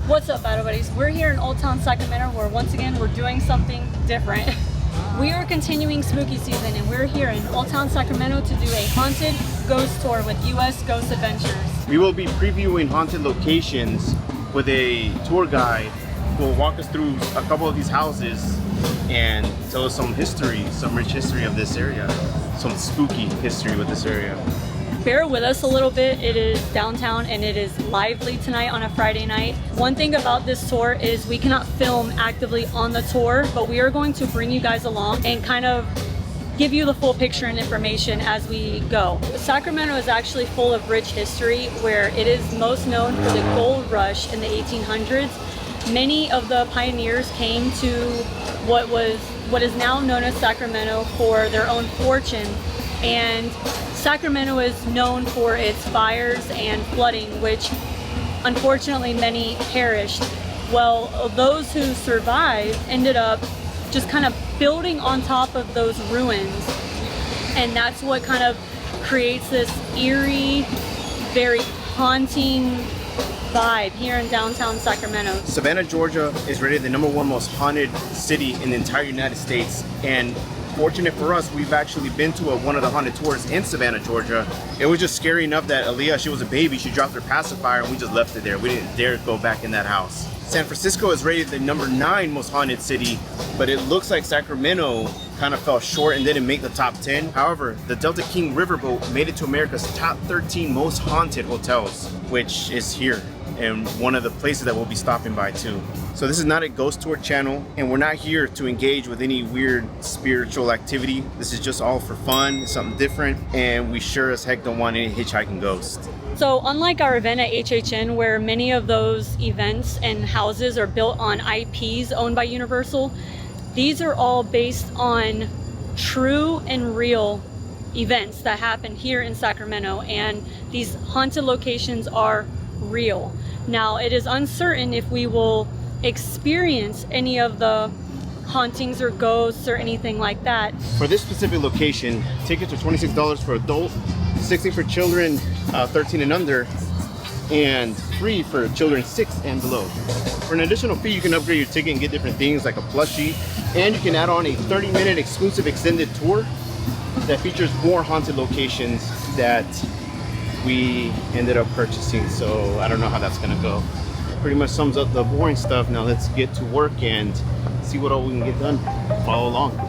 What's up, Battle Buddies? We're here in Old Town Sacramento where once again we're doing something different. We are continuing spooky season and we're here in Old Town Sacramento to do a haunted ghost tour with US Ghost Adventures. We will be previewing haunted locations with a tour guide who will walk us through a couple of these houses and tell us some history, some rich history of this area, some spooky history with this area. Bear with us a little bit. It is downtown and it is lively tonight on a Friday night. One thing about this tour is we cannot film actively on the tour, but we are going to bring you guys along and kind of give you the full picture and information as we go. Sacramento is actually full of rich history where it is most known for the gold rush in the 1800s. Many of the pioneers came to what is now known as Sacramento for their own fortune, and Sacramento is known for its fires and flooding, which unfortunately many perished. Well, those who survived ended up just kind of building on top of those ruins, and that's what kind of creates this eerie, very haunting vibe here in downtown Sacramento. Savannah, Georgia is rated the #1 most haunted city in the entire United States, and fortunate for us, we've actually been to one of the haunted tours in Savannah, Georgia. It was just scary enough that Aaliyah, she was a baby, she dropped her pacifier and we just left it there. We didn't dare go back in that house. San Francisco is rated the #9 most haunted city, but it looks like Sacramento kind of fell short and didn't make the top 10. However, the Delta King Riverboat made it to America's top 13 most haunted hotels, which is here and one of the places that we'll be stopping by too. So this is not a ghost tour channel, and we're not here to engage with any weird spiritual activity. This is just all for fun, it's something different, and we sure as heck don't want any hitchhiking ghosts. So unlike our event at HHN, where many of those events and houses are built on IPs owned by Universal, these are all based on true and real events that happen here in Sacramento, and these haunted locations are real. Now, it is uncertain if we will experience any of the hauntings or ghosts or anything like that. For this specific location, tickets are $26 for adult, $60 for children 13 and under, and free for children 6 and below. For an additional fee, you can upgrade your ticket and get different things like a plushie, and you can add on a 30-minute exclusive extended tour that features more haunted locations that we ended up purchasing. So I don't know how that's gonna go. Pretty much sums up the boring stuff. Now let's get to work and see what all we can get done. Follow along.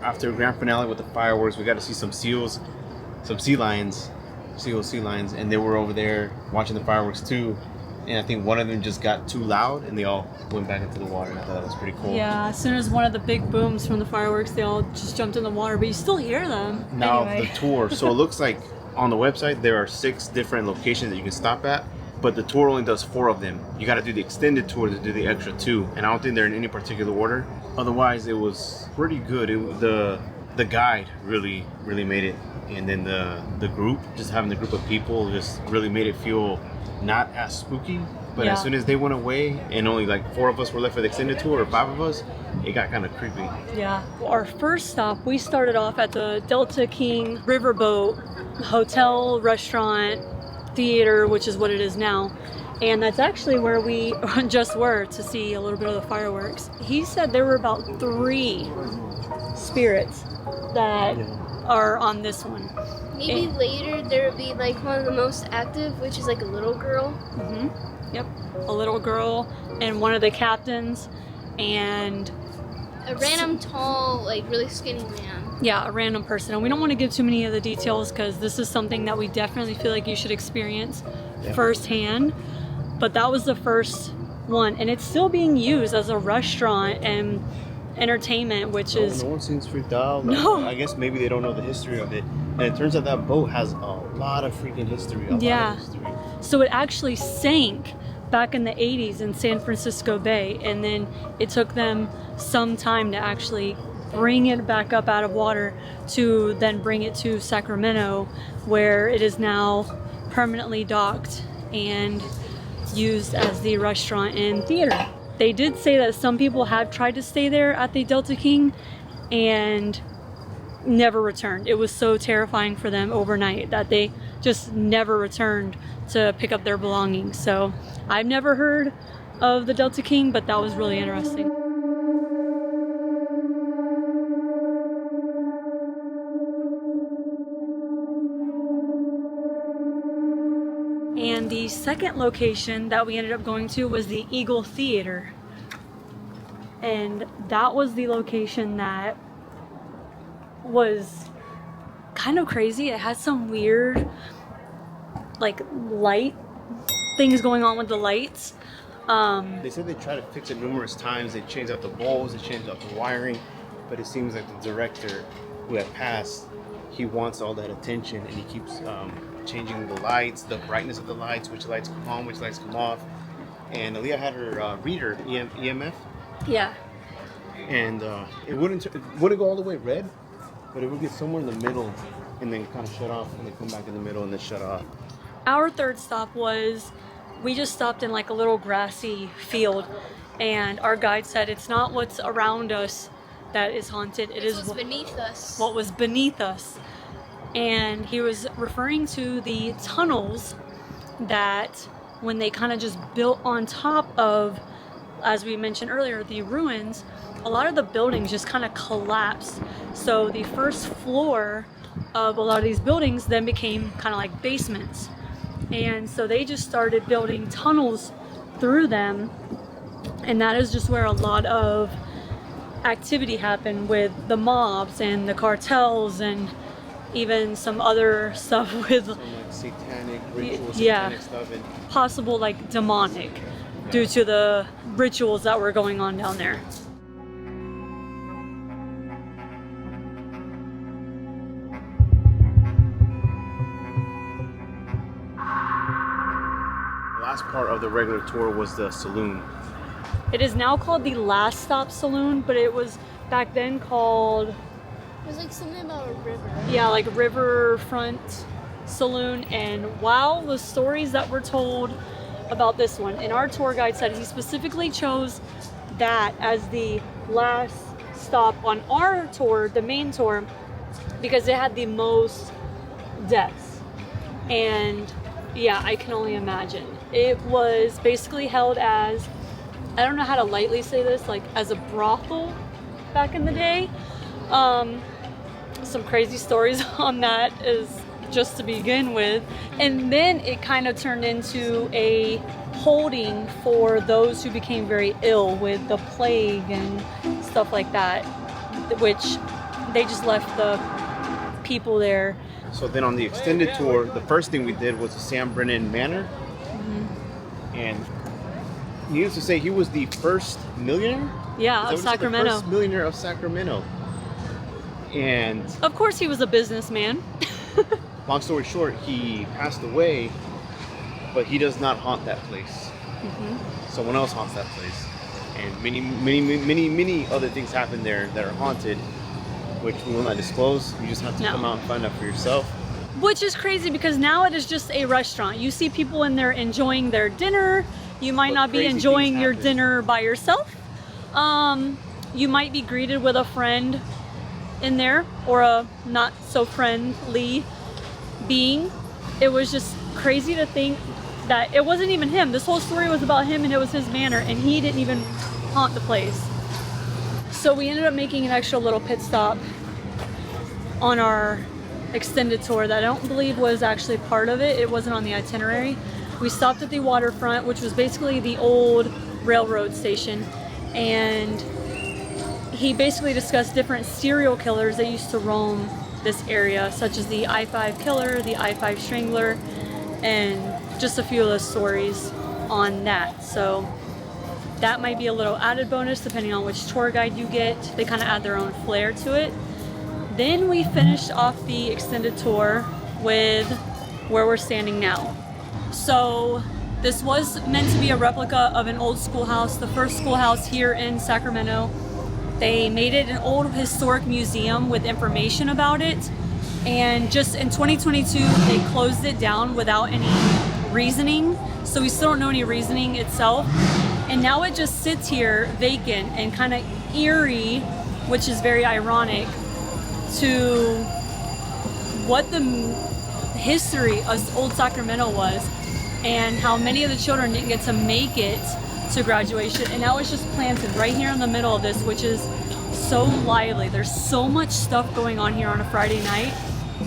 After grand finale with the fireworks, we got to see some seals, some sea lions, and they were over there watching the fireworks too. And I think one of them just got too loud and they all went back into the water. I thought that was pretty cool. Yeah, as soon as one of the big booms from the fireworks, they all just jumped in the water, but you still hear them. Now anyway. The tour, so it looks like on the website there are 6 different locations that you can stop at, but the tour only does 4 of them. You got to do the extended tour to do the extra 2, and I don't think they're in any particular order. Otherwise, it was pretty good. The guide really made it, and then the group, just having the group of people, just really made it feel not as spooky. But as soon as they went away and only like 4 of us were left for the extended tour, or 5 of us, it got kind of creepy. Yeah. Our first stop, we started off at the Delta King Riverboat Hotel, Restaurant, Theater, which is what it is now. And that's actually where we just were to see a little bit of the fireworks. He said there were about 3 spirits that are on this one. Maybe later there will be like one of the most active, which is like a little girl. Yep, a little girl and one of the captains and a random tall, like really skinny man. Yeah, a random person. And we don't want to give too many of the details because this is something that we definitely feel like you should experience firsthand. But that was the first one, and it's still being used as a restaurant and entertainment, which is... No one seems freaked out. No. I guess maybe they don't know the history of it. And it turns out that boat has a lot of freaking history. A lot of history. So it actually sank back in the 80s in San Francisco Bay, and then it took them some time to actually bring it back up out of water to then bring it to Sacramento, where it is now permanently docked and used as the restaurant and theater. They did say that some people have tried to stay there at the Delta King and never returned. It was so terrifying for them overnight that they just never returned to pick up their belongings. So I've never heard of the Delta King, but that was really interesting. And the second location that we ended up going to was the Eagle Theater. And that was the location that was kind of crazy. It had some weird, like, light things going on with the lights. They said they tried to fix it numerous times. They changed out the bulbs, they changed out the wiring, but it seems like the director who had passed, he wants all that attention, and he keeps changing the lights, the brightness of the lights, which lights come on, which lights come off. And Aaliyah had her reader, EMF. Yeah. And it wouldn't go all the way red, but it would get somewhere in the middle and then kind of shut off, and then come back in the middle and then shut off. Our third stop was, we just stopped in like a little grassy field, and our guide said it's not what's around us that is haunted, it is what's beneath us. What was beneath us. And he was referring to the tunnels that when they kind of just built on top of, as we mentioned earlier, the ruins, a lot of the buildings just kind of collapsed. So the first floor of a lot of these buildings then became kind of like basements. And so they just started building tunnels through them. And that is just where a lot of activity happened with the mobs and the cartels and even some other stuff with some like satanic rituals, satanic stuff, and possible like demonic due to the rituals that were going on down there. The last part of the regular tour was the Saloon. It is now called the Last Stop Saloon, but it was back then called... It was like something about a river. Yeah, like Riverfront Saloon. And wow, the stories that were told about this one. And our tour guide said he specifically chose that as the last stop on our tour, the main tour, because it had the most deaths. And yeah, I can only imagine. It was basically held as, I don't know how to lightly say this, like as a brothel back in the day. Some crazy stories on that is just to begin with. And then it kind of turned into a holding for those who became very ill with the plague and stuff like that, which they just left the people there. So then on the extended tour, the first thing we did was the Sam Brannan Manor. And needless to say, he was the first millionaire? Yeah, of Sacramento. The first millionaire of Sacramento. And of course he was a businessman. long story short, he passed away, but he does not haunt that place. Someone else haunts that place. And many other things happen there that are haunted, which we will not disclose. You just have to come out and find out for yourself. Which is crazy because now it is just a restaurant. You see people in there enjoying their dinner. You might not be enjoying your dinner by yourself. You might be greeted with a friend in there or a not so friendly being. It was just crazy to think that it wasn't even him. This whole story was about him and it was his manor, and he didn't even haunt the place. So we ended up making an extra little pit stop on our extended tour that I don't believe was actually part of it. It wasn't on the itinerary. We stopped at the Waterfront, which was basically the old railroad station, and he basically discussed different serial killers that used to roam this area, such as the I-5 killer, the I-5 strangler, and just a few of those stories on that. So that might be a little added bonus depending on which tour guide you get. They kind of add their own flair to it. Then we finished off the extended tour with where we're standing now. So this was meant to be a replica of an old schoolhouse, the first schoolhouse here in Sacramento. They made it an old historic museum with information about it, and just in 2022 they closed it down without any reasoning, so we still don't know any reasoning itself, and now it just sits here vacant and kind of eerie, which is very ironic to what the history of Old Sacramento was and how many of the children didn't get to make it to graduation, and now it's just planted right here in the middle of this, which is so lively. There's so much stuff going on here on a Friday night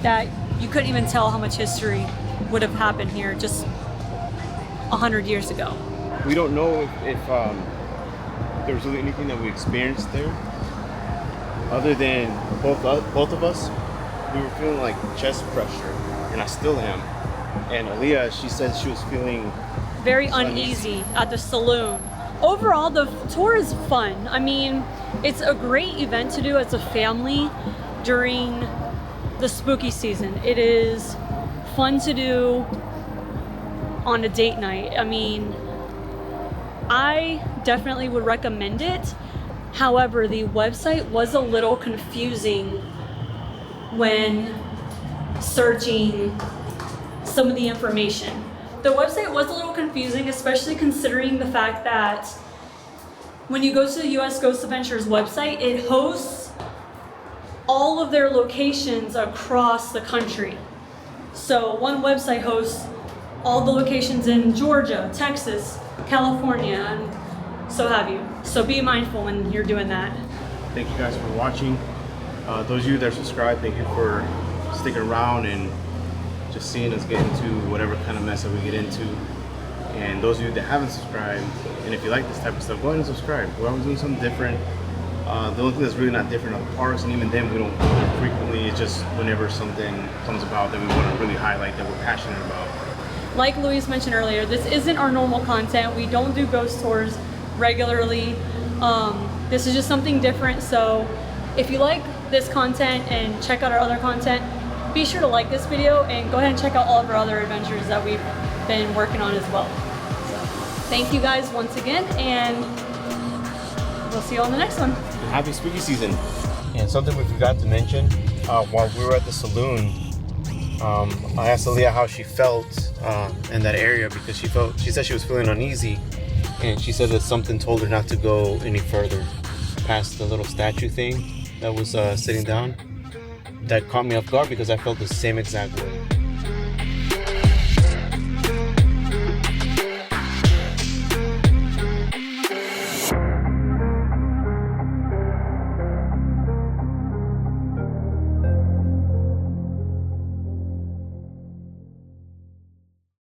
that you couldn't even tell how much history would have happened here just 100 years ago. We don't know if there was really anything that we experienced there, other than both of us. We were feeling like chest pressure, and I still am. And Aaliyah, she said she was feeling very uneasy at the Saloon. Overall, the tour is fun. I mean, it's a great event to do as a family during the spooky season. It is fun to do on a date night. I mean, I definitely would recommend it. However, the website was a little confusing when searching some of the information. The website was a little confusing, especially considering the fact that when you go to the US Ghost Adventures website, it hosts all of their locations across the country. So one website hosts all the locations in Georgia, Texas, California, and so have you. So be mindful when you're doing that. Thank you guys for watching. Those of you that are subscribed, thank you for sticking around and just seeing us get into whatever kind of mess that we get into. And those of you that haven't subscribed, and if you like this type of stuff, go ahead and subscribe. We're always doing something different. The only thing that's really not different are the parks, and even then we don't do it frequently. It's just whenever something comes about that we want to really highlight, that we're passionate about. Like Luis mentioned earlier, this isn't our normal content. We don't do ghost tours regularly. This is just something different. So if you like this content and check out our other content, be sure to like this video and go ahead and check out all of our other adventures that we've been working on as well. So thank you guys once again, and we'll see you on the next one. Happy spooky season. And something we forgot to mention, while we were at the Saloon, I asked Aaliyah how she felt in that area, because she said she was feeling uneasy, and she said that something told her not to go any further past the little statue thing that was sitting down. That caught me off guard because I felt the same exact way.